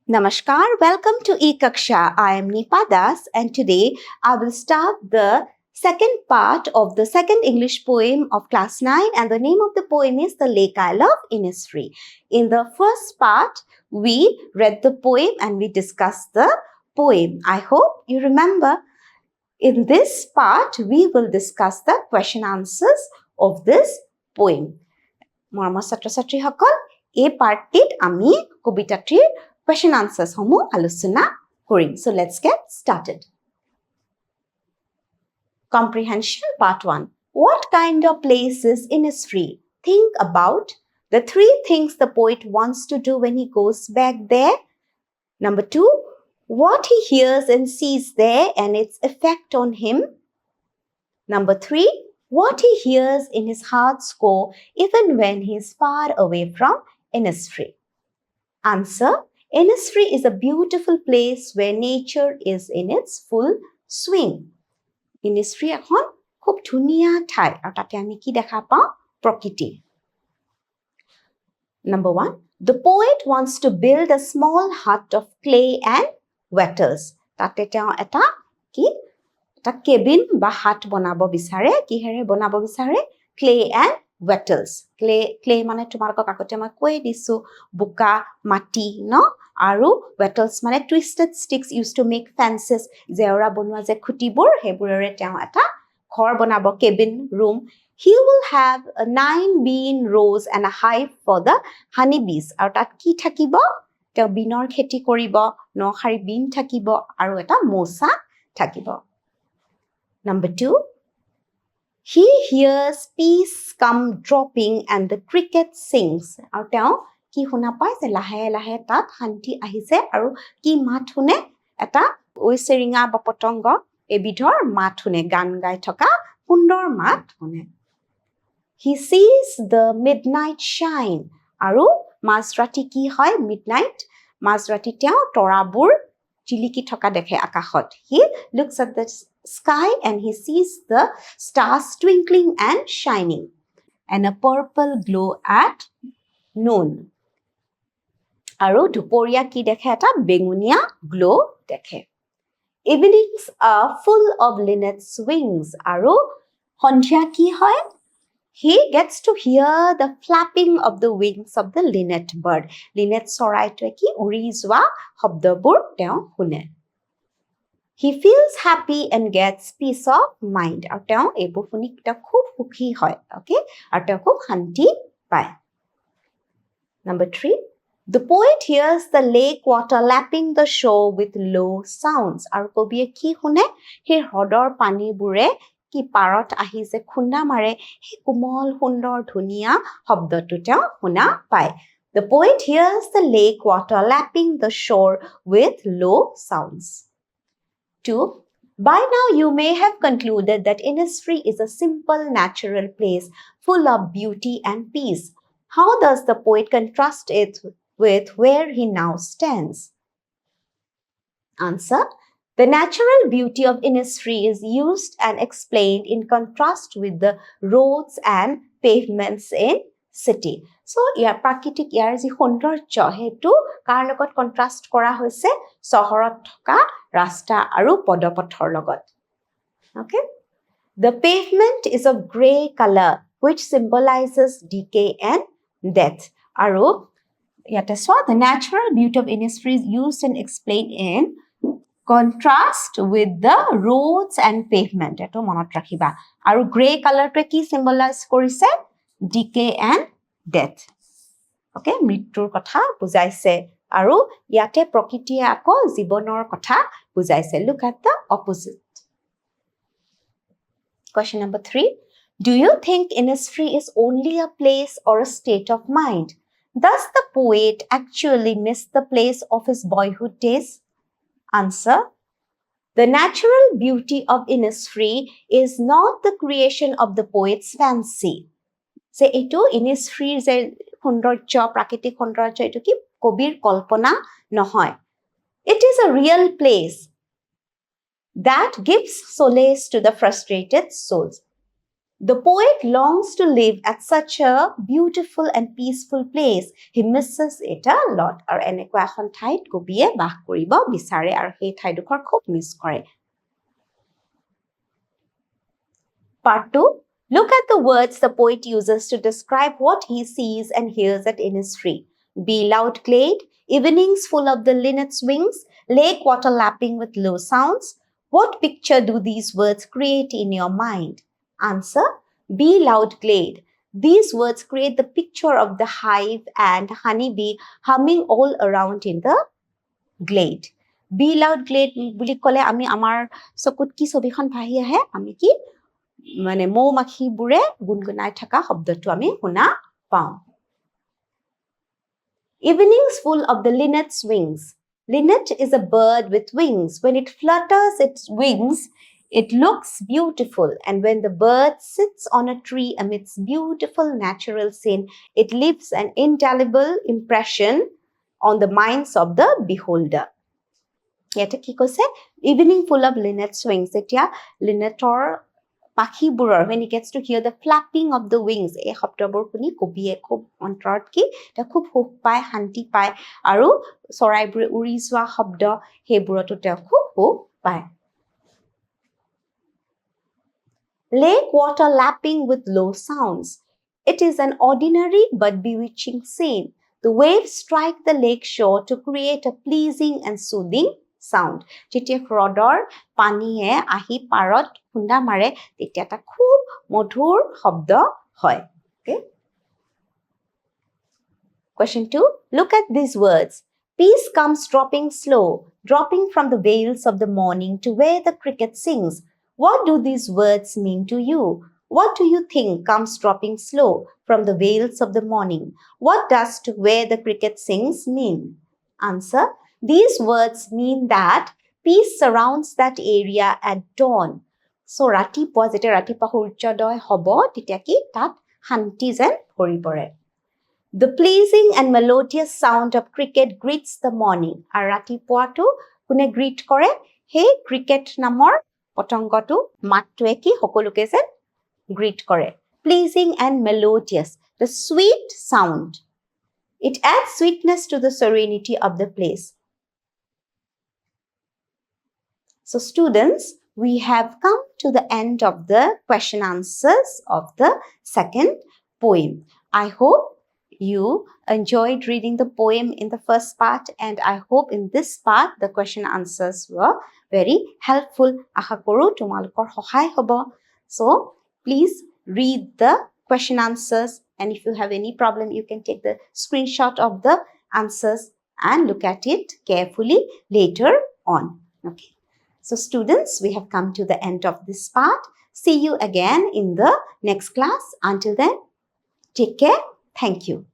Namaskar, welcome to Ekaksha. I am Nipa Das and today I will start the second part of the second English poem of class 9 and the name of the poem is The Lake I Love, Innisfree. In the first part, we read the poem and we discussed the poem. I hope you remember. In this part, we will discuss the question answers of this poem. মৰমৰ ছাত্ৰ ছাত্ৰীসকল এই পাৰ্টটিত আমি কবিতাটিৰ question answers homo alusuna korim. So let's get started. Comprehension part 1. What kind of place is Innisfree? Think about the 3 things the poet wants to do when he goes back there. Number 2, what he hears and sees there and its effect on him. Number 3, what he hears in his heart's core even when he is far away from Innisfree. Answer. Innisfree is a beautiful place where nature is in its full swing. Innisfree এখন খুব ধুনীয়া ঠাই আৰু তাতে আমি কি দেখা পাওঁ প্ৰকৃতি. Number 1, the poet wants to build a small hut of clay and wattles. তাতে তেওঁ এটা কেবিন বা হাট বনাব বিচাৰে কিহেৰে বনাব বিচাৰে clay and wattles. Clay মানে তোমালোকক আগতে মই কৈ দিছো বোকা মাটি ন আৰু wattles মানে twisted sticks used to make fences জেওৰা বনোৱা যে খুঁটিবোৰ হেবোৰেৰে তেওঁ এটা ঘৰ বনাব cabin room. He will have 9 bean rows and a hive for the honeybees. আৰু তাত কি থাকিব তেওঁ বিনৰ খেতি কৰিব 9 শাৰী বিন থাকিব আৰু এটা মৌচা থাকিব. Number 2, he hears peas come dropping and the cricket sings. আৰু তেওঁ কি শুনা পায় যে লাহে লাহে তাত শান্তি আহিছে আৰু কি মাত শুনে এটা ঐচেৰিঙা বা পতংগ এবিধৰ মাত শুনে গান গাই থকা সুন্দৰ মাত শুনে. He sees the midnight shine. আৰু মাজৰাতি কি হয় midnight মাজৰাতি তেওঁ তৰাবোৰ জিলিকি থকা দেখে আকাশত. He looks at the sky and he sees the stars twinkling and shining and a purple glow at noon. আৰু দুপৰীয়া কি দেখে এটা বেঙুনীয়া glow দেখে. Evenings are full of linnet's wings. আৰু সন্ধিয়া কি হয় he gets to hear the flapping of the wings of the linnet bird. Linnet চৰাইটোৱে কি উৰি যোৱা শব্দবোৰ তেওঁ শুনে. He feels happy and gets peace of mind. আৰু তেওঁ এইবোৰ শুনি তেওঁ খুব সুখী হয় okay আৰু তেওঁ খুব শান্তি পায়. Number 3, the poet hears the lake water lapping the shore with low sounds. আৰু কবিয়ে কি শুনে সেই হ্ৰদৰ পানীবোৰে কি পাৰত আহি যে খুন্দা মাৰে সেই কোমল সুন্দৰ ধুনীয়া শব্দটো তেওঁ শুনা পায়. The poet hears the lake water lapping the shore with low sounds. 2, by now you may have concluded that Innisfree is a simple natural place full of beauty and peace. How does the poet contrast it with where he now stands? Answer. The natural beauty of Innisfree is used and explained in contrast with the roads and pavements in city. So, ইয়াৰ প্ৰাকৃতিক ইয়াৰ যি সৌন্দৰ্য হেতু কাৰ লগত contrast কৰা হৈছে চহৰত থকা ৰাস্তা আৰু পদপথৰ লগত. Okay? The pavement is of gray color which symbolizes decay and death. আৰু ইয়াতে চোৱা the natural beauty of Innisfree is used and explained in contrast with the roads and pavement. এটো মনত ৰাখিবা. আৰু gray colorটোৱে কি symbolize কৰিছে decay and death. Okay, মৃত্যুৰ কথা বুজাইছে আৰু ইয়াতে প্ৰকৃতিয়ে আকৌ জীৱনৰ কথা বুজাইছে. Look at the opposite. Question number 3. Do you think Innisfree is only a place or a state of mind? Does the poet actually miss the place of his boyhood days? Answer. The natural beauty of Innisfree is not the creation of the poet's fancy. Say eto Innisfree je সৌন্দৰ্য প্ৰাকৃতিক সৌন্দৰ্য এটো কি কবিৰ কল্পনা নহয়. It is a real place that gives solace to the frustrated souls. The poet longs to live at such a beautiful and peaceful place. He misses it a lot. আৰু এনেকুৱা এখন ঠাইত কবিয়ে বাস কৰিব বিচাৰে আৰু সেই ঠাইডোখৰ খুব মিছ কৰে। Part 2. Look at the words the poet uses to describe what he sees and hears at Innisfree. Be loud glade, evenings full of the linnet's wings, lake water lapping with low sounds. What picture do these words create in your mind? Answer. Be loud glade. These words create the picture of the hive and honeybee humming all around in the glade. Be loud glade বুলি ক'লে আমি আমাৰ চকুত কি ছবিখন ভাহি আহে? আমি কি মানে মৌমাখিবোৰে গুণগুণাই থকা শব্দটো আমি শুনা পাওঁ। Evenings full of the linnet's wings. Linnet is a bird with wings. When it flutters its wings, it looks beautiful. And when the bird sits on a tree amidst beautiful natural scene, it leaves an indelible impression on the minds of the beholder. ইয়াতে কি কৈছে? Evening full of linnet's wings. এতিয়া লিনেটৰ পাখিবোৰৰ when he gets to hear the flapping of the wings, এই শব্দবোৰ শুনি কবিয়ে খুব অন্তৰত কি তেওঁ খুব সুখ পায়, শান্তি পায় আৰু চৰাইবোৰে উৰি যোৱা শব্দ সেইবোৰতো তেওঁ খুব সুখ পায়। Lake water lapping with low sounds. It is an ordinary but bewitching scene. The waves strike the lake shore to create a pleasing and soothing sound. যেতিয়া হ্ৰদৰ পানীয়ে আহি পাৰত খুন্দা মাৰে তেতিয়া এটা খুব মধুৰ শব্দ হয়। Okay? Question 2. Look at these words. Peace comes dropping slow, dropping from the veils of the morning to where the cricket sings. What do these words mean to you? What do you think comes dropping slow from the veils of the morning? What does to where the cricket sings mean? Answer. These words mean that peace surrounds that area at dawn. So ৰাতিপুৱা যেতিয়া ৰাতিপুৱা সূৰ্যোদয় হ'ব তেতিয়া কি তাত শান্তি যেন ভৰি পৰে। The pleasing and melodious sound of cricket greets the morning. আৰু ৰাতিপুৱাটো কোনে গ্ৰীট কৰে? সেই ক্ৰিকেট নামৰ পতংগটো মাতটোৱে কি সকলোকে যেন গ্ৰীট কৰে। Pleasing and melodious. The sweet sound. It adds sweetness to the serenity of the place. So students, we have come to the end of the question answers of the second poem. I hope you enjoyed reading the poem in the first part, and I hope in this part the question answers were very helpful. Aşা কৰোঁ তোমালোকৰ সহায় হ'ব. So please read the question answers, and if you have any problem you can take the screenshot of the answers and look at it carefully later on. Okay. So students, we have come to the end of this part. See you again in the next class. Until then, take care. Thank you.